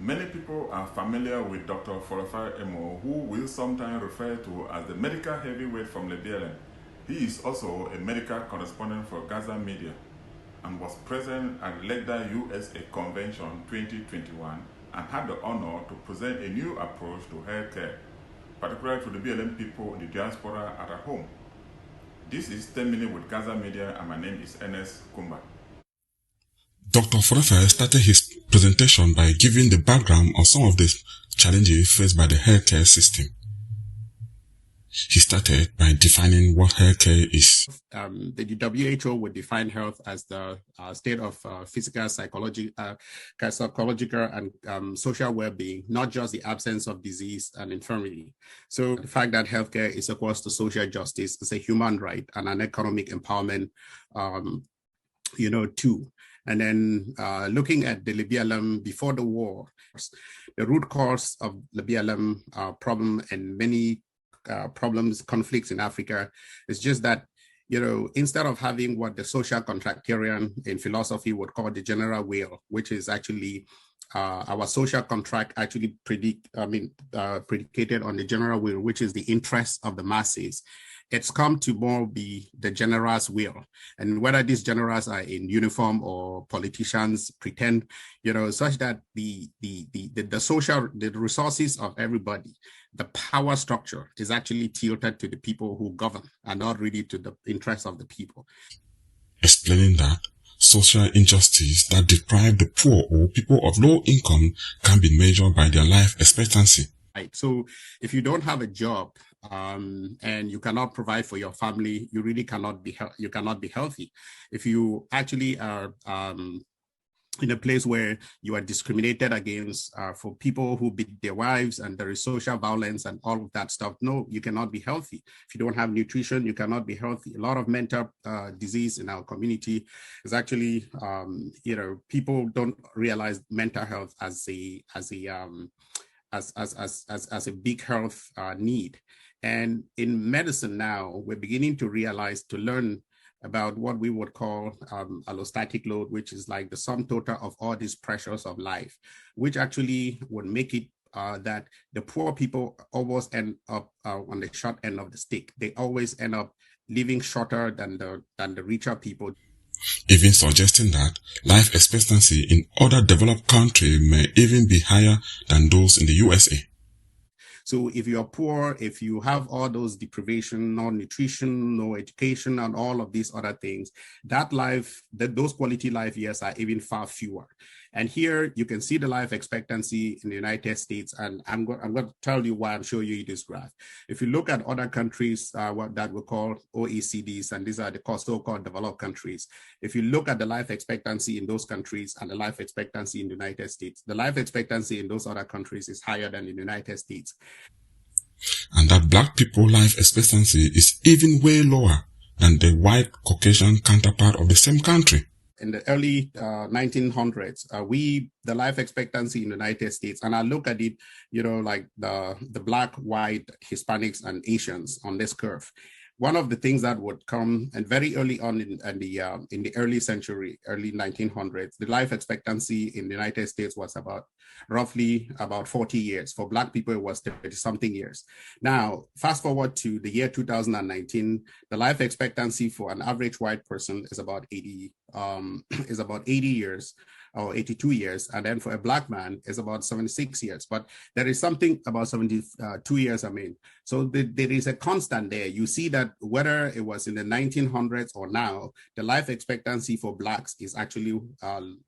Many people are familiar with Dr. Folefac Edmund, who we'll sometimes refer to as the medical heavyweight from the BLM. He is also a medical correspondent for Gaza Media and was present at LEGDA USA Convention 2021 and had the honor to present a new approach to healthcare, particularly to the BLM people in the diaspora at home. This is 10 Minutes with Gaza Media, and my name is Ernest Kumba. Dr. Folefac started his presentation by giving the background on some of the challenges faced by the healthcare system. He started by defining what healthcare is. The WHO would define health as the state of physical, psychological, and social well-being, not just the absence of disease and infirmity. So the fact that healthcare is equals to social justice is a human right and an economic empowerment, too. And then looking at the BLM before the war, the root cause of the BLM problem and many conflicts in Africa is just that, instead of having what the social contractarian in philosophy would call the general will, which is actually our social contract actually predicated on the general will, which is the interest of the masses. It's come to more be the general's will. And whether these generals are in uniform or politicians pretend, such that the resources of everybody, the power structure is actually tilted to the people who govern and not really to the interests of the people. Explaining that social injustice that deprive the poor or people of low income can be measured by their life expectancy. Right. So if you don't have a job and you cannot provide for your family, you really cannot be healthy. If you actually are in a place where you are discriminated against for people who beat their wives and there is social violence and all of that stuff, no, you cannot be healthy. If you don't have nutrition, you cannot be healthy. A lot of mental disease in our community is actually, people don't realize mental health as a big health need. And in medicine now, we're beginning to learn about what we would call allostatic load, which is like the sum total of all these pressures of life, which actually would make it that the poor people always end up on the short end of the stick. They always end up living shorter than the richer people. Even suggesting that life expectancy in other developed countries may even be higher than those in the USA. So if you are poor, if you have all those deprivation, no nutrition, no education, and all of these other things, those quality life years are even far fewer. And here you can see the life expectancy in the United States, and I'm going to tell you why I'm showing you this graph. If you look at other countries, what that we call OECDs, and these are the so-called developed countries. If you look at the life expectancy in those countries and the life expectancy in the United States, the life expectancy in those other countries is higher than in the United States. And that Black people life expectancy is even way lower than the white Caucasian counterpart of the same country. In the early 1900s, the life expectancy in the United States, and I look at it, like the Black, white, Hispanics, and Asians on this curve. One of the things that would come, and very early on in the early 1900s, the life expectancy in the United States was roughly about 40 years. For Black people, it was 30-something years. Now, fast forward to the year 2019, the life expectancy for an average white person is about 80 years. Or 82 years, and then for a Black man is about 76 years. But there is something about 72 years, So there is a constant there. You see that whether it was in the 1900s or now, the life expectancy for Blacks is actually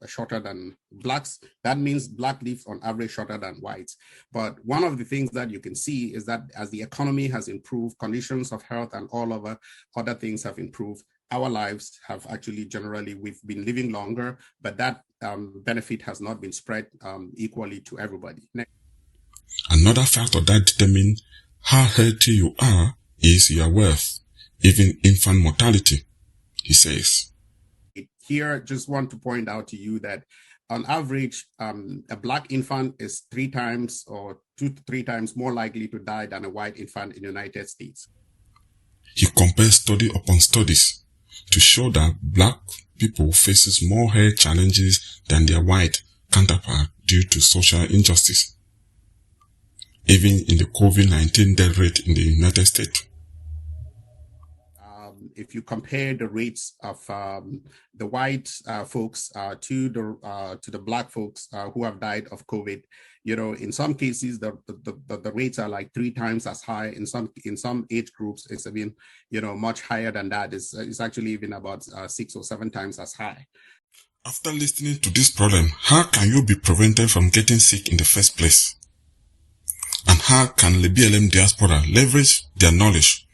shorter than Blacks. That means Black lives on average shorter than whites. But one of the things that you can see is that as the economy has improved, conditions of health and all of other things have improved, our lives have actually we've been living longer, but that benefit has not been spread equally to everybody. Another factor that determines how healthy you are is your wealth, even infant mortality, he says. Here, just want to point out to you that on average, a Black infant is 3 times or 2 to 3 times more likely to die than a white infant in the United States. He compares study upon studies to show that Black people faces more health challenges than their white counterpart due to social injustice, even in the COVID-19 death rate in the United States. If you compare the rates of the white folks to the black folks who have died of COVID, in some cases the rates are like 3 times as high. In some age groups, it's even much higher than that. It's actually even about 6 or 7 times as high. After listening to this problem, how can you be prevented from getting sick in the first place? And how can the BLM diaspora leverage their knowledge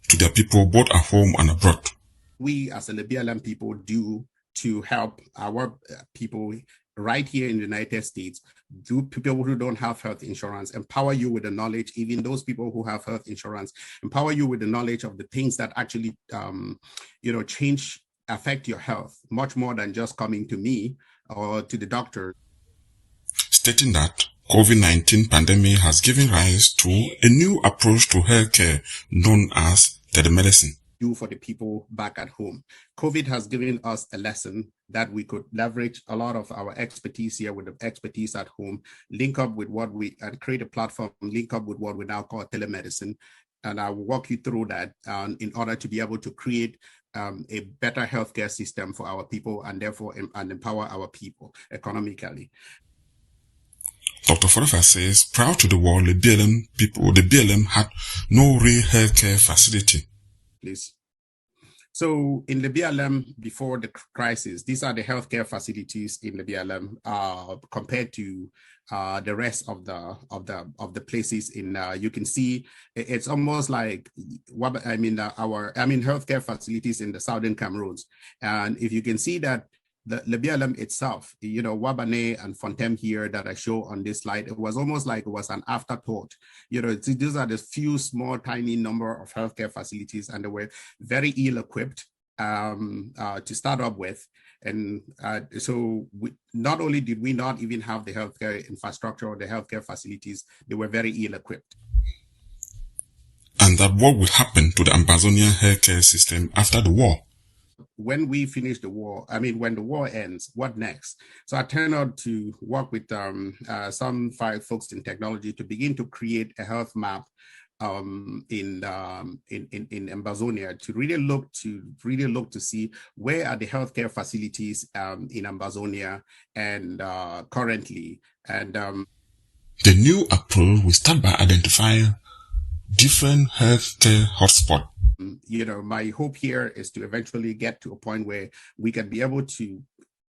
to their people both at home and abroad? We as the BLM people do to help our people right here in the United States, do people who don't have health insurance, empower you with the knowledge, even those people who have health insurance, empower you with the knowledge of the things that actually, affect your health much more than just coming to me or to the doctor. Stating that COVID-19 pandemic has given rise to a new approach to healthcare known as telemedicine. For the people back at home. COVID has given us a lesson that we could leverage a lot of our expertise here with the expertise at home, link up with and create a platform, link up with what we now call telemedicine. And I will walk you through that in order to be able to create a better healthcare system for our people and therefore empower our people economically. Dr. Folefac says, prior to the war, the BLM had no real healthcare facility. Please. So in the BLM before the crisis, these are the healthcare facilities in the BLM compared to the rest of the places in. You can see it's almost like healthcare facilities in the southern Cameroons, and if you can see that. The BLM itself, Wabane and Fontem here that I show on this slide, it was almost like it was an afterthought. These are the few small, tiny number of healthcare facilities, and they were very ill-equipped to start up with. And so not only did we not even have the healthcare infrastructure or the healthcare facilities, they were very ill-equipped. And that what will happen to the Ambazonian healthcare system after the war? When we finish the war, when the war ends, what next? So I turned out to work with some 5 folks in technology to begin to create a health map in Ambazonia to really look to see where are the healthcare facilities in Ambazonia and currently. And the new approach will start by identifying different healthcare hotspots. My hope here is to eventually get to a point where we can be able to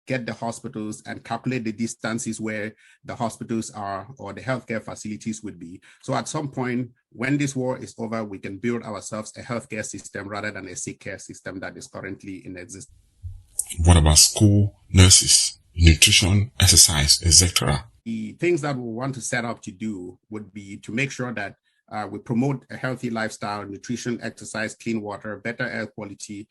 get the hospitals and calculate the distances where the hospitals are or the healthcare facilities would be. So at some point, when this war is over, we can build ourselves a healthcare system rather than a sick care system that is currently in existence. What about school, nurses, nutrition, exercise, etc.? The things that we want to set up to do would be to make sure that we promote a healthy lifestyle, nutrition, exercise, clean water, better air quality,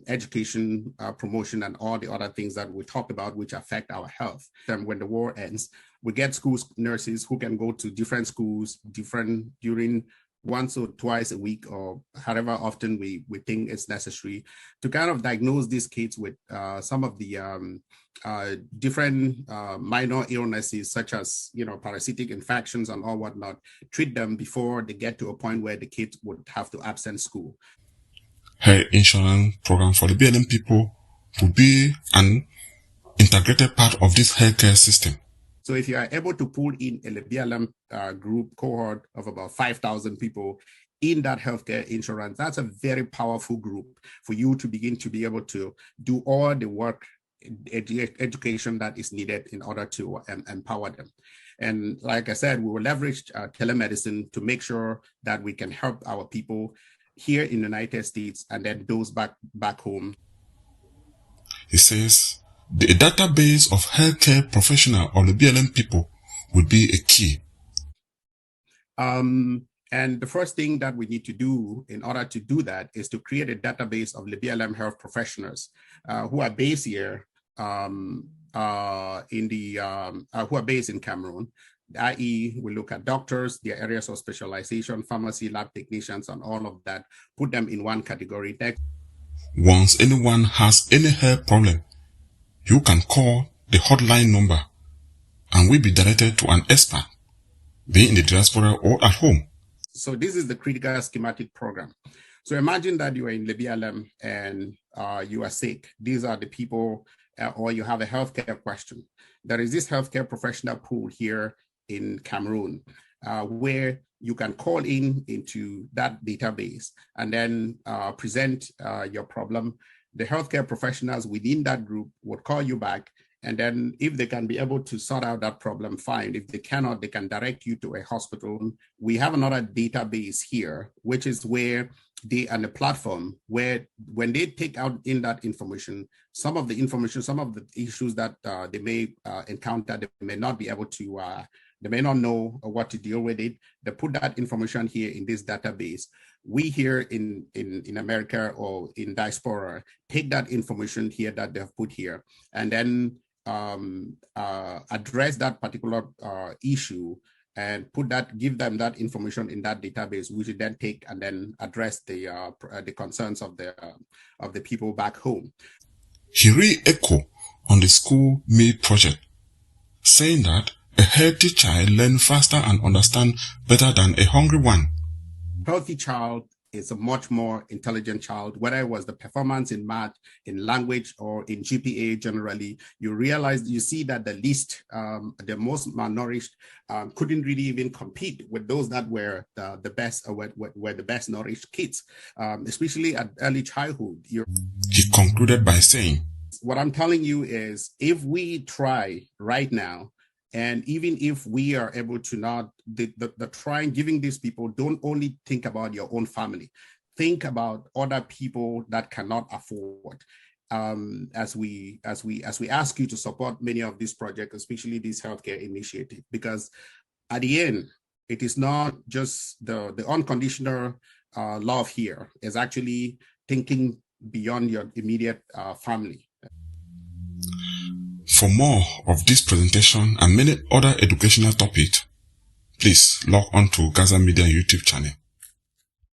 education promotion, and all the other things that we talk about which affect our health. Then when the war ends, we get school nurses who can go to different schools, during once or twice a week or however often we think it's necessary to kind of diagnose these kids with some of the different minor illnesses such as parasitic infections and all whatnot, treat them before they get to a point where the kids would have to absent school. Health insurance program for the BLM people would be an integrated part of this healthcare system. So if you are able to pull in a BLM group cohort of about 5,000 people in that healthcare insurance, that's a very powerful group for you to begin to be able to do all the work, education that is needed in order to empower them. And like I said, we will leverage telemedicine to make sure that we can help our people here in the United States and then those back home. He says, the database of healthcare professionals or the BLM people would be a key. And the first thing that we need to do in order to do that is to create a database of the BLM health professionals who are based here who are based in Cameroon, i.e. we look at doctors, their areas of specialization, pharmacy, lab technicians, and all of that, put them in one category. Once anyone has any health problem, you can call the hotline number and will be directed to an expert, be in the diaspora or at home. So this is the critical schematic program. So imagine that you are in LeBLM and you are sick. These are the people, or you have a healthcare question. There is this healthcare professional pool here in Cameroon where you can call into that database and then present your problem. The healthcare professionals within that group would call you back. And then if they can be able to sort out that problem, fine. If they cannot, they can direct you to a hospital. We have another database here, which is where they and a platform where when they take out in that information, some of the issues that they may encounter, they may not be able to, they may not know what to deal with it. They put that information here in this database. We here in America or in diaspora take that information here that they've put here and then address that particular issue and give them that information in that database, which we then take and then address the concerns of the people back home. He re-echoed on the school meal project, saying that a healthy child learns faster and understands better than a hungry one. Healthy child is a much more intelligent child, whether it was the performance in math, in language, or in GPA generally. You see that the most malnourished couldn't really even compete with those that were the best, or were the best nourished kids, especially at early childhood. He concluded by saying, what I'm telling you is, if we try right now, and even if we are able to not, the trying, giving these people, don't only think about your own family, think about other people that cannot afford. As we ask you to support many of these projects, especially this healthcare initiative, because at the end, it is not just the unconditional love here, is actually thinking beyond your immediate family. For more of this presentation and many other educational topics, please log on to Gaza Media YouTube channel.